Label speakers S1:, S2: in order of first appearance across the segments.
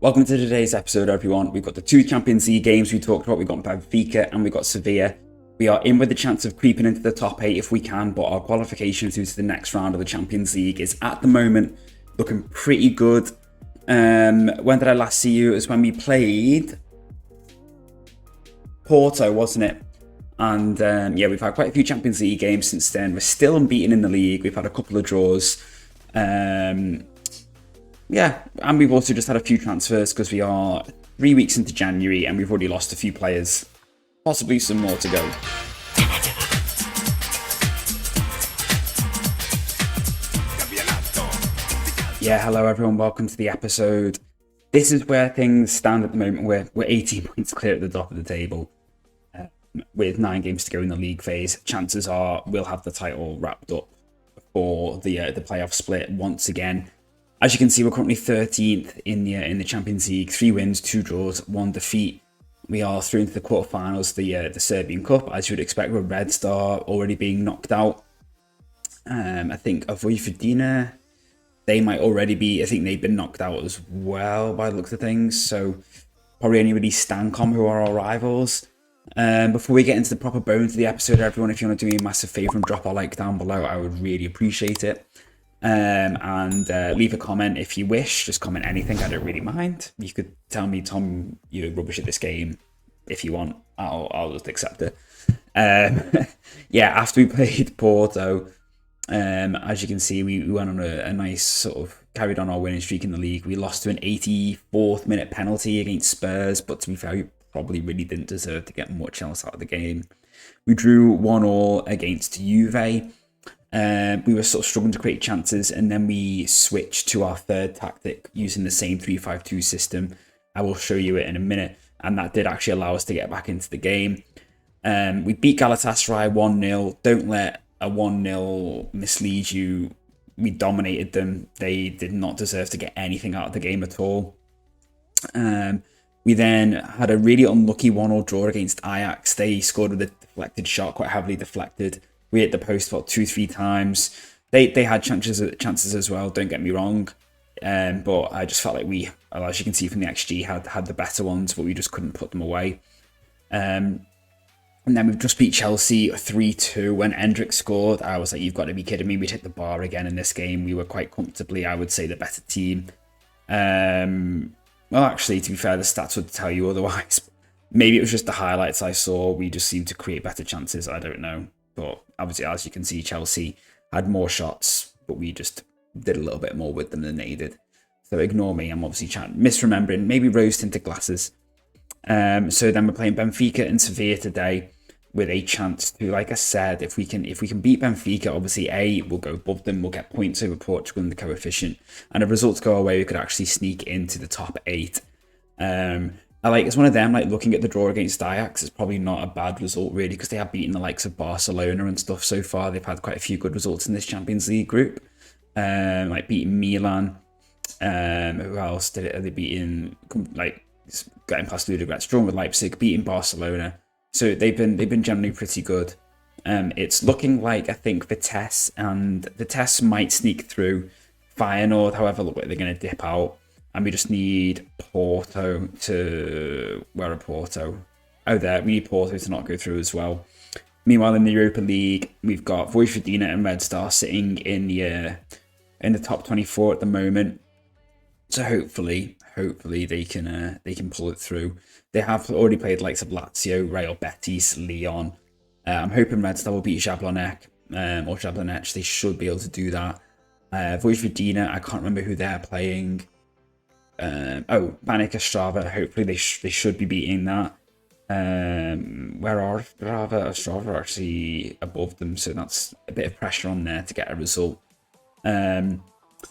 S1: Welcome to today's episode, everyone. We've got the two Champions League games we talked about. We've got Benfica and we've got Sevilla. We are in with the chance of creeping into the top 8 if we can, but our qualification through to the next round of the Champions League is at the moment looking pretty good. When did I last see you? It was when we played Porto, wasn't it? And yeah, we've had quite a few Champions League games since then. We're still unbeaten in the league. We've had a couple of draws. Yeah, and we've also just had a few transfers because we are 3 weeks into January and we've already lost a few players. Possibly some more to go. Yeah, hello everyone, welcome to the episode. This is where things stand at the moment. We're 18 points clear at the top of the table. With 9 games to go in the league phase. Chances are we'll have the title wrapped up for the playoff split once again. As you can see, we're currently 13th in the Champions League. 3 wins, 2 draws, 1 defeat. We are through into the quarterfinals, the Serbian Cup, as you would expect, with Red Star already being knocked out. I think Vojvodina, they might already be. I think they've been knocked out as well by the looks of things. So probably only really Stancom who are our rivals. Before we get into the proper bones of the episode, everyone, if you want to do me a massive favour and drop a like down below, I would really appreciate it. And leave a comment if you wish. Just comment anything, I don't really mind. You could tell me, Tom, you're rubbish at this game if you want. I'll just accept it. Yeah, after we played Porto, as you can see, we went on a nice sort of carried on our winning streak in the league. We lost to an 84th minute penalty against Spurs, but to be fair, we probably really didn't deserve to get much else out of the game. We drew 1-1 against Juve. We were sort of struggling to create chances, and then we switched to our third tactic using the same 3-5-2 system. I will show you it in a minute, and that did actually allow us to get back into the game. We beat Galatasaray 1-0. Don't let a 1-0 mislead you. We dominated them. They did not deserve to get anything out of the game at all. We then had a really unlucky 1-1 draw against Ajax. They scored with a deflected shot, quite heavily deflected. We hit the post about 2-3 times. They had chances as well, don't get me wrong. But I just felt like we, as you can see from the XG, had the better ones, but we just couldn't put them away. And then we've just beat Chelsea 3-2. When Endrick scored, I was like, you've got to be kidding me. We'd hit the bar again in this game. We were quite comfortably, I would say, the better team. Well, actually, to be fair, the stats would tell you otherwise. Maybe it was just the highlights I saw. We just seemed to create better chances. I don't know. But obviously, as you can see, Chelsea had more shots, but we just did a little bit more with them than they did. So ignore me. I'm obviously misremembering. Maybe rose-tinted glasses. So then we're playing Benfica and Sevilla today with a chance to, like I said, if we can beat Benfica, obviously, we'll go above them. We'll get points over Portugal in the coefficient. And if results go our way, we could actually sneak into the top 8. It's one of them, like looking at the draw against Ajax, it's probably not a bad result really, because they have beaten the likes of Barcelona and stuff so far. They've had quite a few good results in this Champions League group, like beating Milan. Who else did it? Are they beating, like getting past Ludogorets, drawn with Leipzig, beating Barcelona. So they've been generally pretty good. It's looking like I think Vitesse might sneak through. Feyenoord, however, look like they're going to dip out. And we just need Porto to... Where are Porto? Oh, there. We need Porto to not go through as well. Meanwhile, in the Europa League, we've got Vojvodina and Red Star sitting in the top 24 at the moment. So hopefully they can pull it through. They have already played likes of Lazio, Real Betis, Lyon. I'm hoping Red Star will beat Jablonec or Jablonec. They should be able to do that. Vojvodina, I can't remember who they're playing. Banik Ostrava, hopefully they should be beating that. Where are Ostrava are actually above them, so that's a bit of pressure on there to get a result.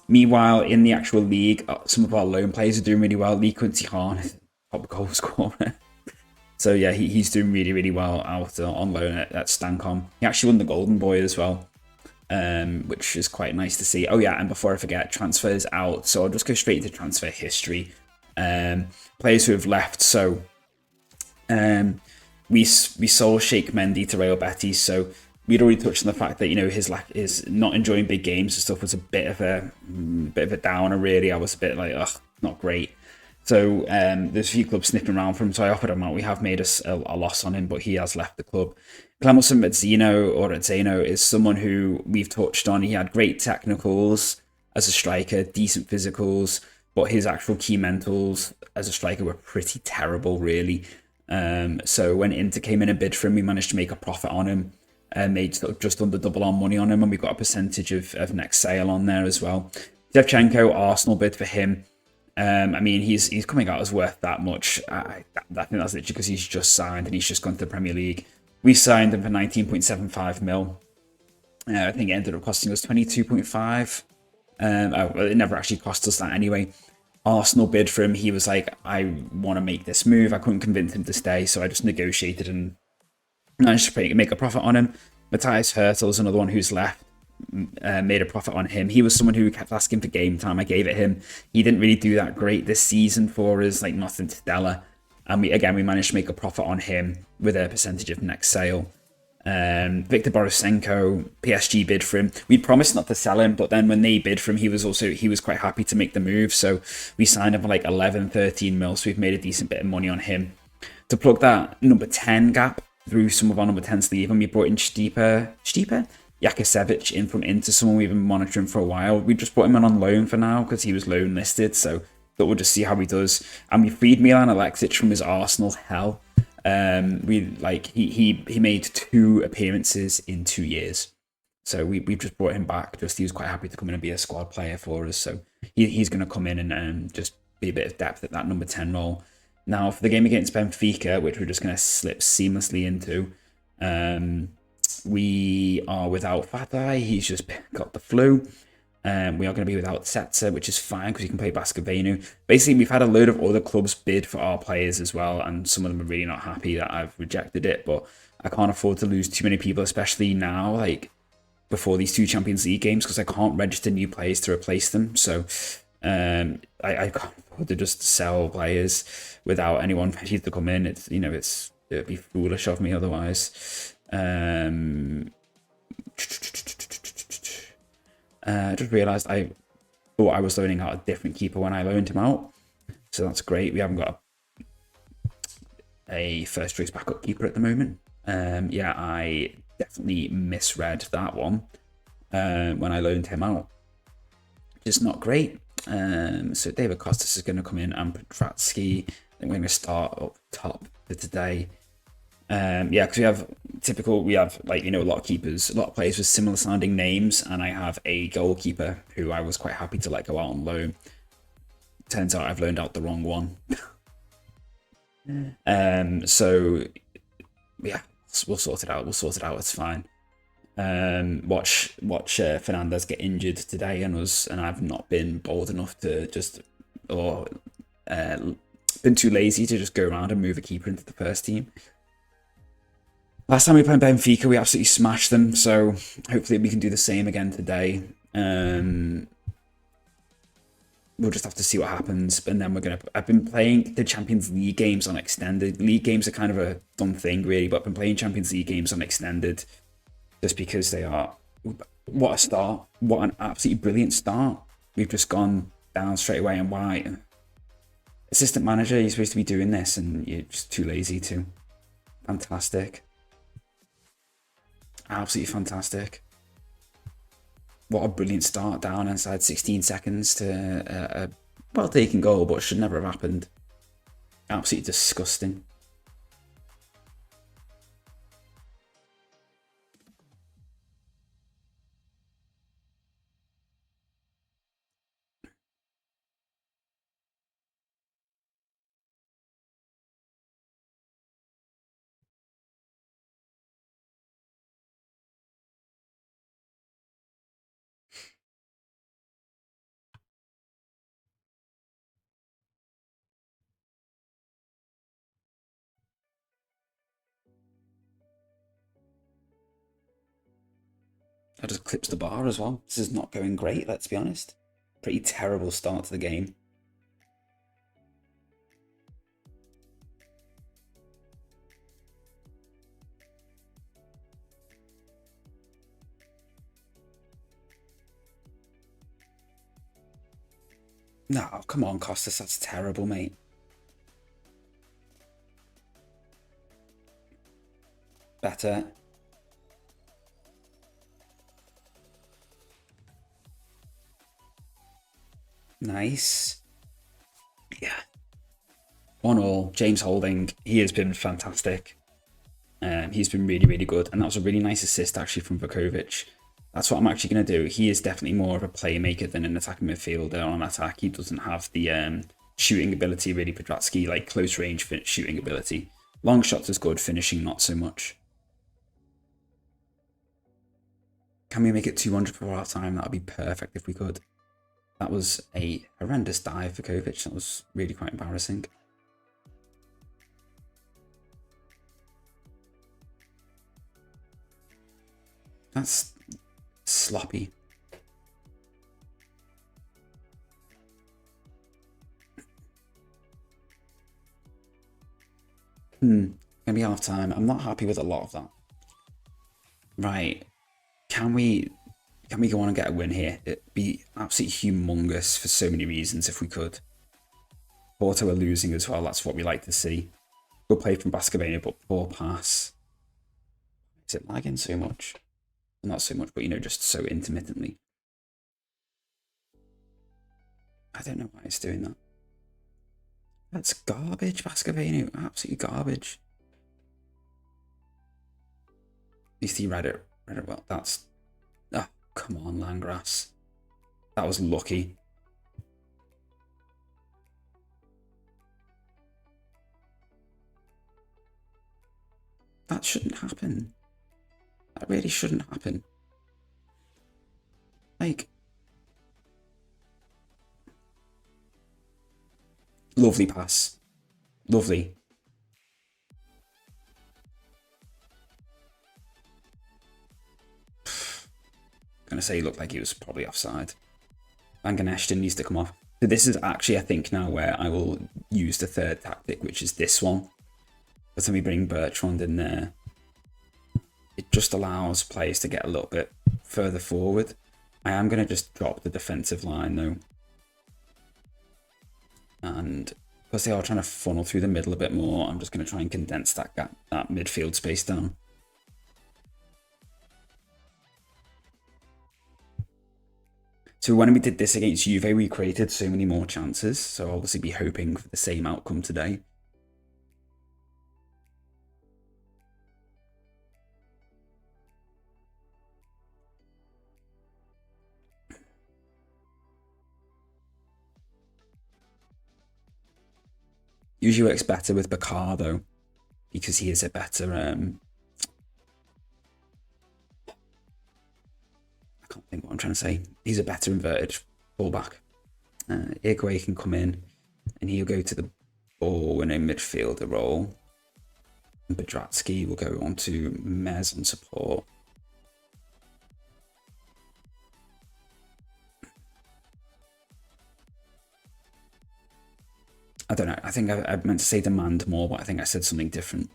S1: Meanwhile, in the actual league, some of our lone players are doing really well. Lee Quincy Hahn is top goal scorer. So yeah, he's doing really, really well out on loan at Stancom. He actually won the Golden Boy as well. Which is quite nice to see. Oh yeah, and before I forget, transfers out. So I'll just go straight into transfer history. Players who have left. So we sold Sheikh Mendy to Real Betis. So we'd already touched on the fact that, you know, his not enjoying big games and stuff was a bit of a downer really. I was a bit like, ugh, not great. So there's a few clubs sniffing around for him, so I offered him out. We have made a loss on him, but he has left the club. Clemelson Mazzino is someone who we've touched on. He had great technicals as a striker, decent physicals, but his actual key mentals as a striker were pretty terrible, really. So when Inter came in and bid for him, we managed to make a profit on him, made just under double our money on him, and we got a percentage of next sale on there as well. Shevchenko, Arsenal bid for him. I mean, he's coming out as worth that much. I think that's literally because he's just signed and he's just gone to the Premier League. We signed him for 19.75 mil. I think it ended up costing us 22.5. Well, it never actually cost us that anyway. Arsenal bid for him. He was like, I want to make this move. I couldn't convince him to stay, so I just negotiated and managed to make a profit on him. Matthias Hertel is another one who's left. Made a profit on him. He was someone who kept asking for game time. I gave it him. He didn't really do that great this season for us, like nothing stellar. And we managed to make a profit on him with a percentage of next sale. Victor Borisenko, PSG bid for him. We promised not to sell him, but then when they bid for him, he was quite happy to make the move. So we signed him for like 11, 13 mil. So we've made a decent bit of money on him. To plug that number 10 gap through some of our number 10s leave, and we brought in Stipe Jakusevic in from Inter, someone we've been monitoring for a while. We just brought him in on loan for now because he was loan listed, so we'll just see how he does. And we freed Milan Alexic from his Arsenal hell. He made 2 appearances in 2 years, so we've just brought him back. He was quite happy to come in and be a squad player for us, so he's going to come in and just be a bit of depth at that number 10 role. Now for the game against Benfica, which we're just going to slip seamlessly into. We are without Fatai. He's just got the flu. We are going to be without Setzer, which is fine because he can play Baskavenu. Basically, we've had a load of other clubs bid for our players as well, and some of them are really not happy that I've rejected it, but I can't afford to lose too many people, especially now, like before these 2 Champions League games, because I can't register new players to replace them. So I can't afford to just sell players without anyone ready to come in. It'd be foolish of me otherwise. I just realised I thought I was loaning out a different keeper when I loaned him out, so that's great. We haven't got a first choice backup keeper at the moment. I definitely misread that one when I loaned him out. Just not great. So David Costas is going to come in, and Petratsky. I think we're going to start up top for today. Because we have a lot of keepers, a lot of players with similar sounding names, and I have a goalkeeper who I was quite happy to let go out on loan. Turns out I've loaned out the wrong one. We'll sort it out. It's fine. Watch Fernandez get injured today, and I've not been bold enough to been too lazy to just go around and move a keeper into the first team. Last time we played Benfica, we absolutely smashed them, so hopefully we can do the same again today. We'll just have to see what happens, and then I've been playing the Champions League games on extended. League games are kind of a dumb thing, really, but I've been playing Champions League games on extended just because they are... What a start. What an absolutely brilliant start. We've just gone down straight away, and why? Assistant manager, you're supposed to be doing this, and you're just too lazy to. Fantastic. Absolutely fantastic. What a brilliant start, down inside 16 seconds to a well-taken goal, but should never have happened. Absolutely disgusting. I just clips the bar as well. This is not going great, let's be honest. Pretty terrible start to the game. No, come on, Costas, that's terrible, mate. Better. Nice. Yeah. 1-1. James Holding, he has been fantastic. He's been really, really good. And that was a really nice assist, actually, from Vukovic. That's what I'm actually going to do. He is definitely more of a playmaker than an attacking midfielder. On attack, he doesn't have the shooting ability, really, Pedratsky, like close range shooting ability. Long shots is good, finishing not so much. Can we make it 200 for our time? That would be perfect if we could. That was a horrendous dive for Kovic. That was really quite embarrassing. That's sloppy. Gonna be half time. I'm not happy with a lot of that. Right. Can we go on and get a win here? It'd be absolutely humongous for so many reasons if we could. Porto are losing as well. That's what we like to see. Good play from Bascovania, but poor pass. Is it lagging so much? Not so much, but you know, just so intermittently. I don't know why it's doing that. That's garbage, Bascovania. Absolutely garbage. At least he read it well. That's... Oh, come on, Landgrass. That was lucky. That shouldn't happen. That really shouldn't happen. Like... Lovely pass. Lovely. Gonna say he looked like he was probably offside. Van Ganeshton needs to come off. So this is actually, I think, now where I will use the third tactic, which is this one. But then we bring Bertrand in there. It just allows players to get a little bit further forward. I am going to just drop the defensive line, though. And because they are trying to funnel through the middle a bit more, I'm just going to try and condense that gap, that midfield space down. So when we did this against Juve, we created so many more chances. So I'll obviously be hoping for the same outcome today. Usually works better with Bakar, though, because he is a better... I can't think what I'm trying to say. He's a better inverted fullback. Igwe can come in, and he'll go to the ball in a midfielder role. And Pedratsky will go on to Mez on support. I don't know. I think I meant to say demand more, but I think I said something different.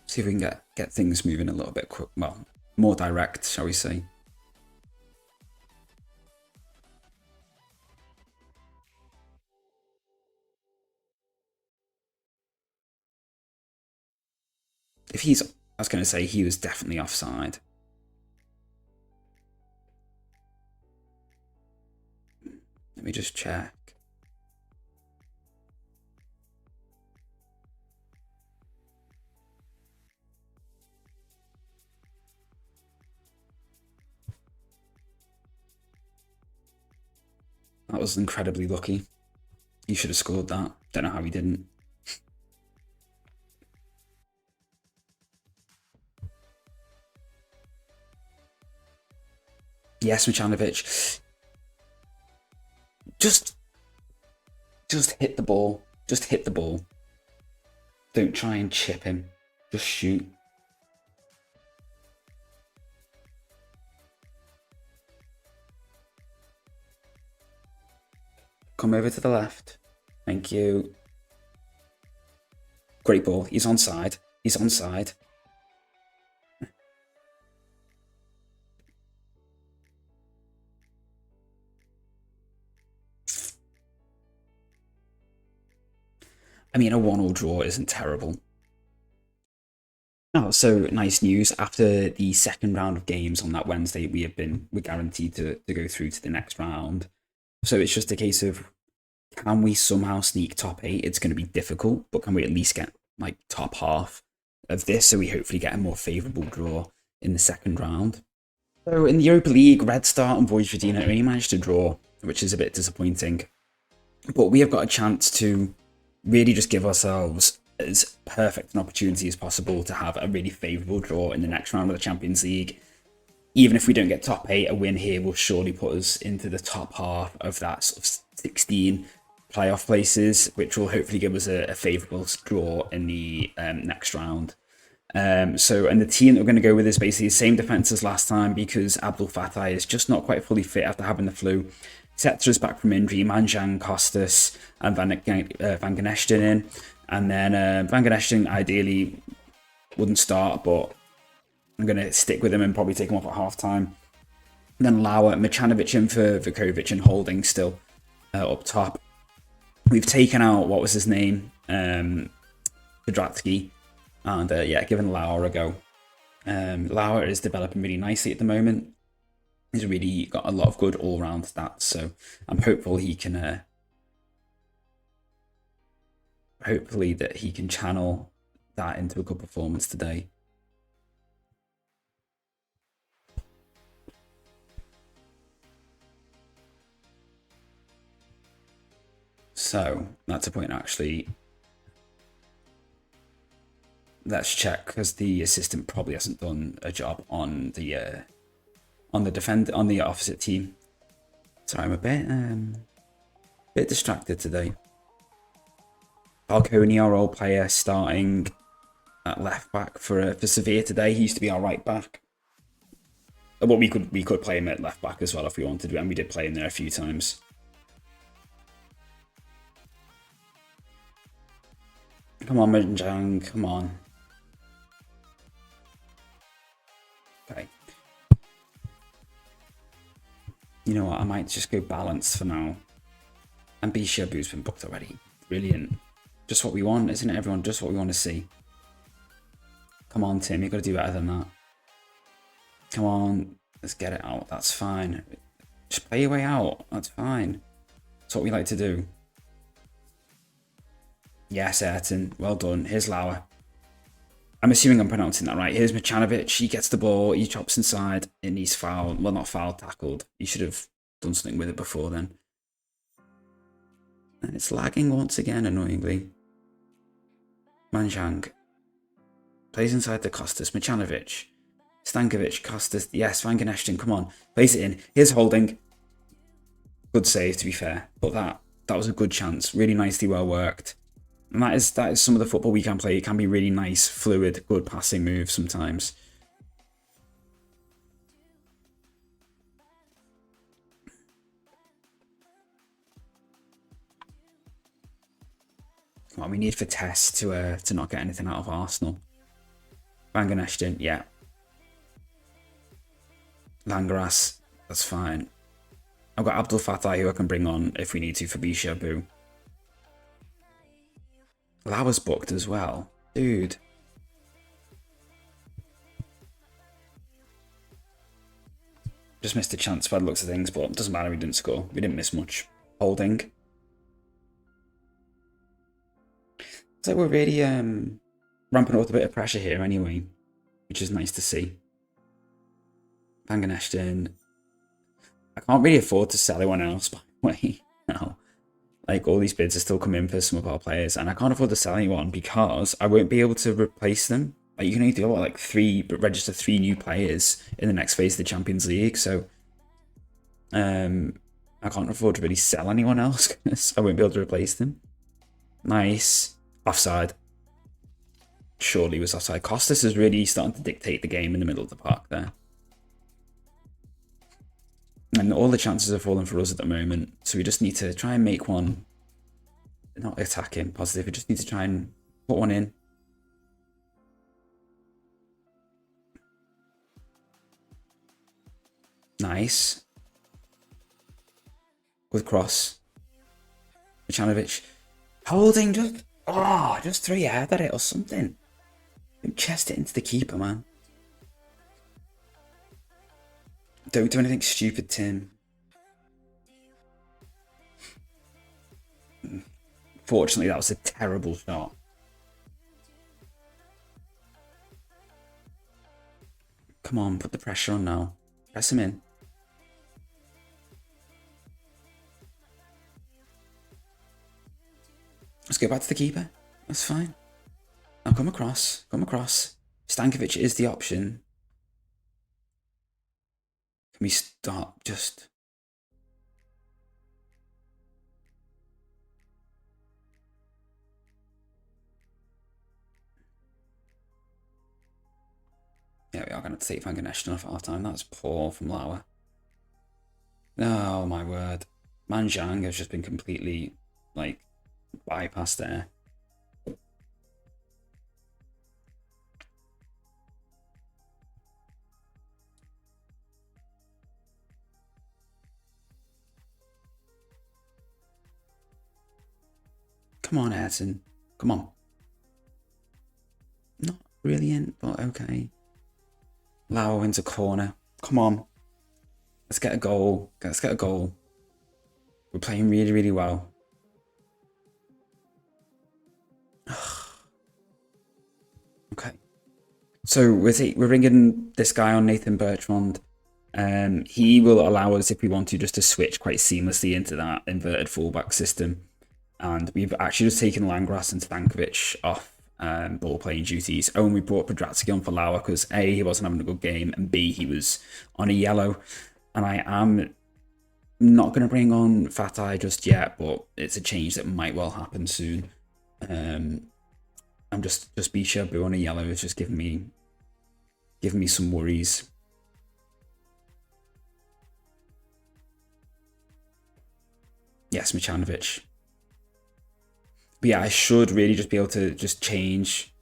S1: See if we can get things moving a little bit quick. Well, more direct, shall we say. If he's... I was going to say he was definitely offside. Let me just check. That was incredibly lucky. He should have scored that. Don't know how he didn't. Yes, Michanovic. Just hit the ball. Just hit the ball. Don't try and chip him. Just shoot. Come over to the left. Thank you. Great ball. He's onside. He's onside. I mean, a 1-1 draw isn't terrible. Oh, so nice news. After the second round of games on that Wednesday, we're guaranteed to go through to the next round. So it's just a case of, can we somehow sneak top 8? It's going to be difficult, but can we at least get like top half of this, so we hopefully get a more favourable draw in the second round. So in the Europa League, Red Star and Vojvodina only managed to draw, which is a bit disappointing. But we have got a chance to really just give ourselves as perfect an opportunity as possible to have a really favourable draw in the next round of the Champions League. Even if we don't get top 8, a win here will surely put us into the top half of that sort of 16 playoff places, which will hopefully give us a favourable draw in the next round. And the team that we're going to go with is basically the same defence as last time, because Abdul Fattah is just not quite fully fit after having the flu. Setzer is back from injury, Manjang, Costas, and Van Ganesten in. And then Van Ganesten ideally wouldn't start, but I'm going to stick with him and probably take him off at half-time. Then Lauer, Micanovic in for Vukovic, and Holding still up top. We've taken out, what was his name? Kudratsky. And given Lauer a go. Lauer is developing really nicely at the moment. He's really got a lot of good all-round stats, so I'm hopeful he can... hopefully that he can channel that into a good performance today. So that's a point actually. Let's check, because the assistant probably hasn't done a job on the opposite team. Sorry, I'm a bit distracted today. Falcone, our old player, starting at left back for Sevilla today. He used to be our right back. But we could play him at left back as well if we wanted to, and we did play him there a few times. Come on, Minjang, come on. Okay. You know what, I might just go balanced for now. And Bishabu's been booked already. Brilliant. Just what we want, isn't it, everyone? Just what we want to see. Come on, Tim, you've got to do better than that. Come on, let's get it out. That's fine. Just play your way out. That's fine. That's what we like to do. Yes, Ayrton. Well done. Here's Lauer. I'm assuming I'm pronouncing that right. Here's Micanovic. He gets the ball. He chops inside. And he's fouled. Well, not fouled, tackled. He should have done something with it before then. And it's lagging once again, annoyingly. Manjang. Plays inside the Costas. Micanovic. Stankovic. Costas. Yes, Van Ganesten. Come on. Place it in. Here's Holding. Good save, to be fair. But that was a good chance. Really nicely well worked. And that is some of the football we can play. It can be really nice, fluid, good passing moves sometimes. Well, we need for Tess to not get anything out of Arsenal. Van Ganesten, yeah. Langras, that's fine. I've got Abdul Fattah who I can bring on if we need to for Bishabu. Lauer's booked as well. Dude. Just missed a chance by the looks of things, but it doesn't matter, we didn't score. We didn't miss much. Holding. So we're really ramping up with a bit of pressure here anyway, which is nice to see. Van Ganesten. I can't really afford to sell anyone else, by the way. No. Like, all these bids are still coming for some of our players, and I can't afford to sell anyone because I won't be able to replace them. Like, you can only do like register 3 new players in the next phase of the Champions League, so I can't afford to really sell anyone else because I won't be able to replace them. Nice. Offside. Surely was offside. Costas is really starting to dictate the game in the middle of the park there. And all the chances are falling for us at the moment. So we just need to try and make one. Not attacking, positive. We just need to try and put one in. Nice. Good cross. Micanovic. Holding just throw your head at it or something. Chest it into the keeper, man. Don't do anything stupid, Tim. Fortunately, that was a terrible shot. Come on, put the pressure on now. Press him in. Let's go back to the keeper. That's fine. Now come across. Come across. Stankovic is the option. Can we stop just... Yeah, we are going to take Van Ganesh off at half time. That's poor from Lauer. Oh my word. Manjang has just been completely, like, bypassed there. Come on, Ayrton. Come on. Not brilliant, but okay. Lauer wins a corner. Come on. Let's get a goal. Let's get a goal. We're playing really, really well. Okay. So we're bringing this guy on, Nathan Bertrand. He will allow us, if we want to, just to switch quite seamlessly into that inverted fullback system. And we've actually just taken Langras and Stankovic off ball playing duties. Oh, and we brought Podratsky on for Lauer because A, he wasn't having a good game, and B, he was on a yellow. And I am not going to bring on Fatah just yet, but it's a change that might well happen soon. I'm just Bishabu on a yellow is just giving me some worries. Yes, Micanovic. But yeah, I should really just be able to just change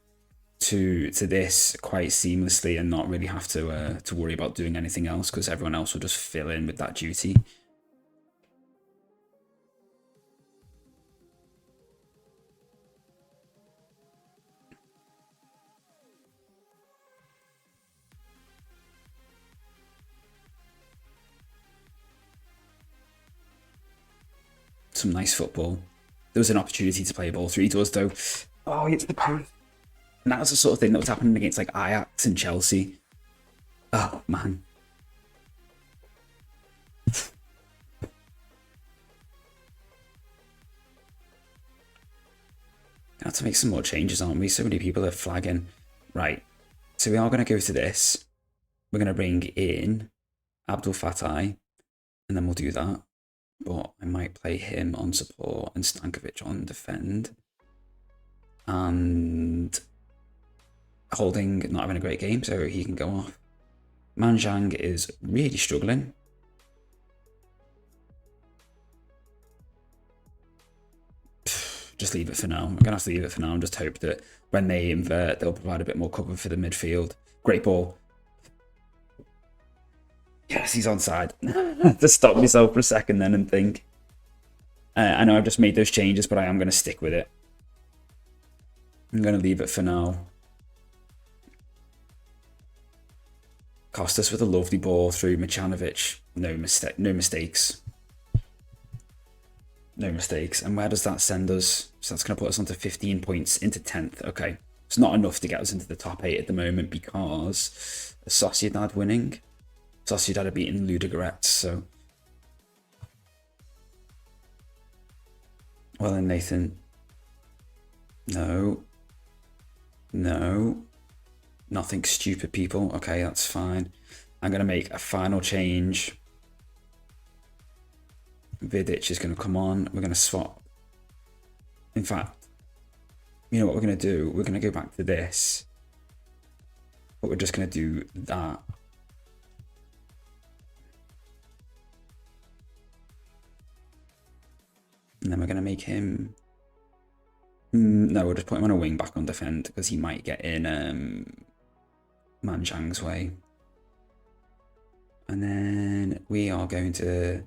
S1: to this quite seamlessly and not really have to worry about doing anything else because everyone else will just fill in with that duty. Some nice football. There was an opportunity to play a ball through. He does, though. Oh, it's the post. And that was the sort of thing that was happening against like Ajax and Chelsea. Oh, man. I have to make some more changes, aren't we? So many people are flagging. Right. So we are going to go to this. We're going to bring in Abdul Fattah. And then we'll do that. But I might play him on support and Stankovic on defend. And Holding not having a great game, so he can go off. Manjang is really struggling. Just leave it for now. I'm going to have to leave it for now and just hope that when they invert, they'll provide a bit more cover for the midfield. Great ball. Yes, he's onside. To stop myself for a second then and think. I know I've just made those changes, but I am going to stick with it. I'm going to leave it for now. Costas with a lovely ball through Micanovic. No mistakes. No mistakes. And where does that send us? So that's going to put us onto 15 points into 10th. Okay. It's not enough to get us into the top 8 at the moment because Sociedad winning. Sociedad are beating Ludogorets, so... Well then, Nathan. No. No. Nothing stupid, people. Okay, that's fine. I'm going to make a final change. Vidic is going to come on. We're going to swap. In fact, you know what we're going to do? We're going to go back to this. But we're just going to do that. And then we're going to make him... No, we'll just put him on a wing back on defend because he might get in Manjang's way. And then we are going to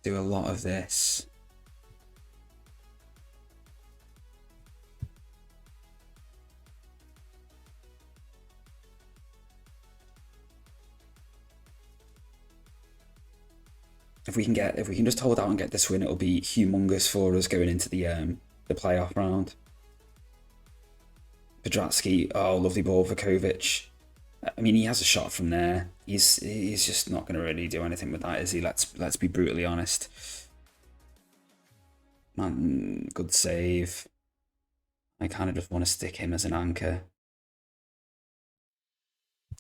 S1: do a lot of this. If we can just hold out and get this win, it'll be humongous for us going into the playoff round. Pedratsky, oh, lovely ball for Kovic. I mean, he has a shot from there. He's just not going to really do anything with that, is he? Let's be brutally honest. Man, good save. I kind of just want to stick him as an anchor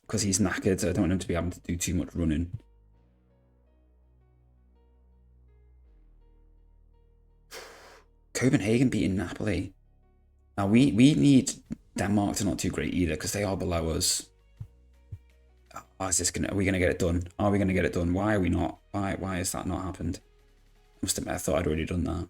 S1: because he's knackered. So I don't want him to be having to do too much running. Copenhagen beating Napoli. Now we need Denmark to not do great either because they are below us. Are we gonna get it done? Are we gonna get it done? Why are we not? Why has that not happened? I must admit, I thought I'd already done that.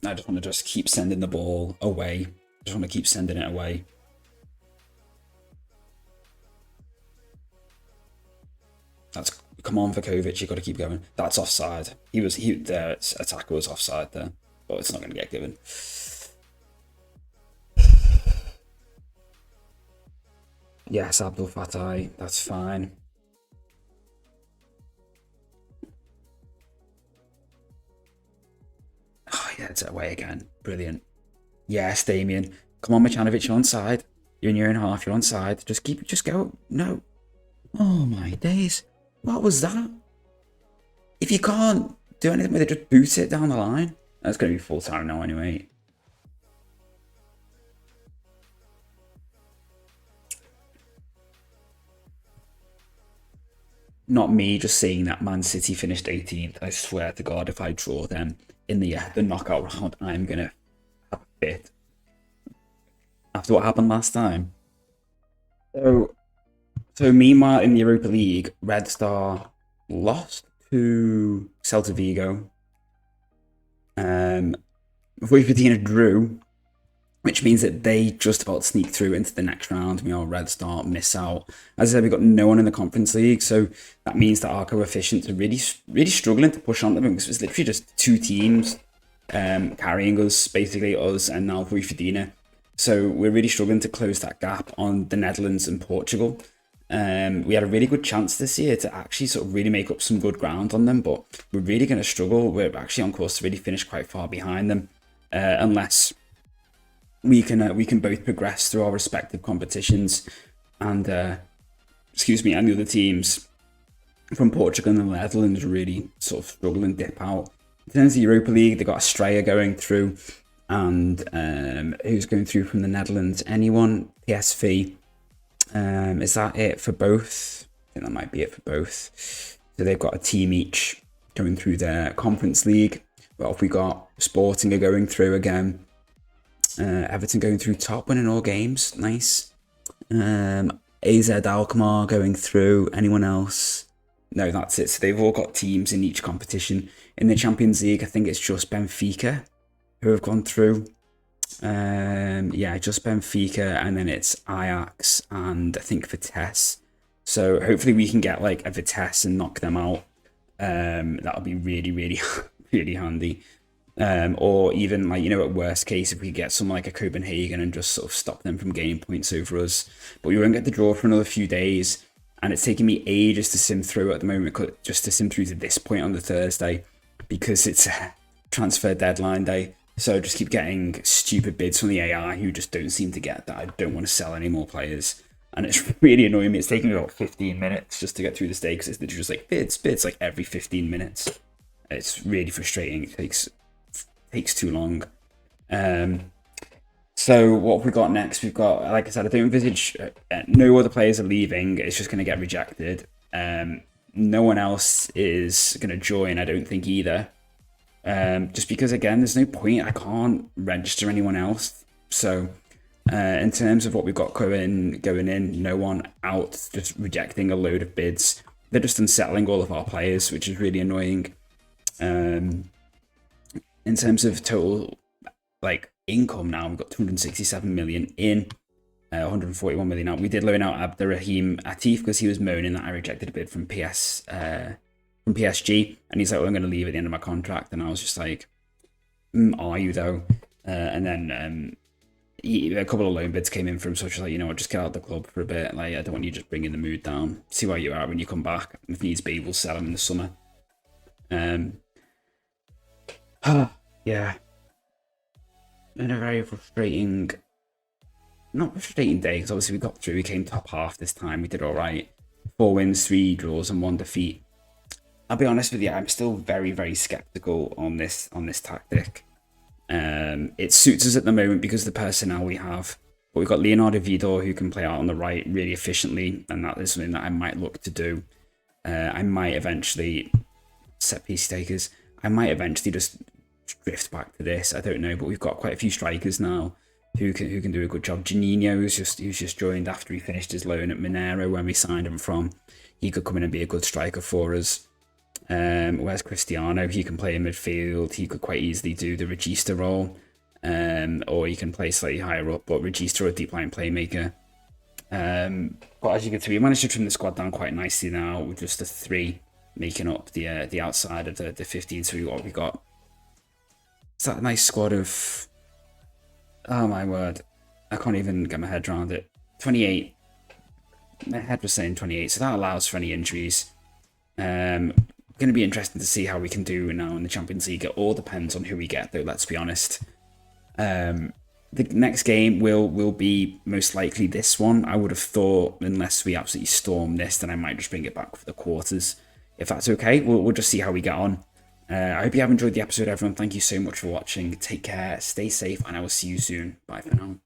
S1: I just want to keep sending the ball away. I just want to keep sending it away. Come on, Vukovic, you got to keep going. That's offside. The attacker was offside there, but it's not going to get given. Yes, Abdul Fattah, that's fine. Oh yeah, it's away again. Brilliant. Yes, Damien. Come on, Michanovic, you're on side. You're in your own half, you're on side. Just go. No. Oh my days. What was that? If you can't do anything with it, just boot it down the line. That's going to be full time now anyway. Not me just saying that Man City finished 18th. I swear to God, if I draw them in the knockout round, I'm going to have a fit. After what happened last time. So meanwhile, in the Europa League, Red Star lost to Celta Vigo. Vojvodina drew, which means that they just about sneak through into the next round. Meanwhile, Red Star miss out. As I said, we've got no one in the Conference League, so that means that our coefficients are really struggling to push on them because it's literally just two teams carrying us, basically us and now Vojvodina. So we're really struggling to close that gap on the Netherlands and Portugal. We had a really good chance this year to actually sort of really make up some good ground on them, but we're really going to struggle. We're actually on course to really finish quite far behind them, unless we can both progress through our respective competitions. And and the other teams from Portugal and the Netherlands really sort of struggle and dip out. In terms of the Europa League, they got Australia going through, and who's going through from the Netherlands? Anyone? PSV. Is that it for both? I think that might be it for both. So they've got a team each going through their Conference League. Well, if we got Sporting are going through again. Everton going through top, winning all games. Nice. AZ Alkmaar going through. Anyone else? No, that's it. So they've all got teams in each competition. In the Champions League, I think it's just Benfica who have gone through. Just Benfica, and then it's Ajax and I think Vitesse. So hopefully we can get like a Vitesse and knock them out. That'll be really, really, really handy. Or even like, at worst case, if we get someone like a Copenhagen and just sort of stop them from gaining points over us. But we won't get the draw for another few days, and it's taking me ages to sim through at the moment, just to sim through to this point on the Thursday, because it's transfer deadline day. So I just keep getting stupid bids from the AI who just don't seem to get that I don't want to sell any more players. And it's really annoying me. It's taking me about 15 minutes just to get through this day because it's literally just like bids like every 15 minutes. It's really frustrating. It takes too long. So what have we got next? We've got, like I said, I don't envisage no other players are leaving. It's just going to get rejected. no one else is going to join, I don't think, either. Just because, again, there's no point. I can't register anyone else. So in terms of what we've got going in, no one out, just rejecting a load of bids. They're just unsettling all of our players, which is really annoying. In terms of total income now, we've got 267 million in, 141 million out. We did loan out Abderrahim Atif because he was moaning that I rejected a bid from PSG, and he's like, well, I'm going to leave at the end of my contract. And I was just like, are you though? And then a couple of loan bids came in from such as like, just get out of the club for a bit. Like, I don't want you just bringing the mood down. See where you are when you come back. If needs be, we'll sell him in the summer. Yeah. Been a very frustrating, not frustrating day, because obviously we got through. We came top half this time. We did all right. 4 wins, 3 draws, and 1 defeat. I'll be honest with you, I'm still very, very skeptical on this tactic. It suits us at the moment because of the personnel we have. But we've got Leonardo Vidor who can play out on the right really efficiently, and that is something that I might look to do. I might eventually set piece takers. I might eventually just drift back to this. I don't know, but we've got quite a few strikers now who can do a good job. Janino, who's just joined after he finished his loan at Mineiro when we signed him from. He could come in and be a good striker for us. Where's Cristiano? He can play in midfield. He could quite easily do the Regista role, or he can play slightly higher up. But Regista, a deep line playmaker. But as you can see, we managed to trim the squad down quite nicely now with just the 3 making up the outside of the 15. So we got. It's that nice squad of. Oh my word, I can't even get my head around it. 28. My head was saying 28, so that allows for any injuries. Going to be interesting to see how we can do now in the Champions League. It all depends on who we get, though, let's be honest. The next game will be most likely this one. I would have thought, unless we absolutely storm this, then I might just bring it back for the quarters. If that's okay, we'll just see how we get on. I hope you have enjoyed the episode, everyone. Thank you so much for watching. Take care, stay safe, and I will see you soon. Bye for now.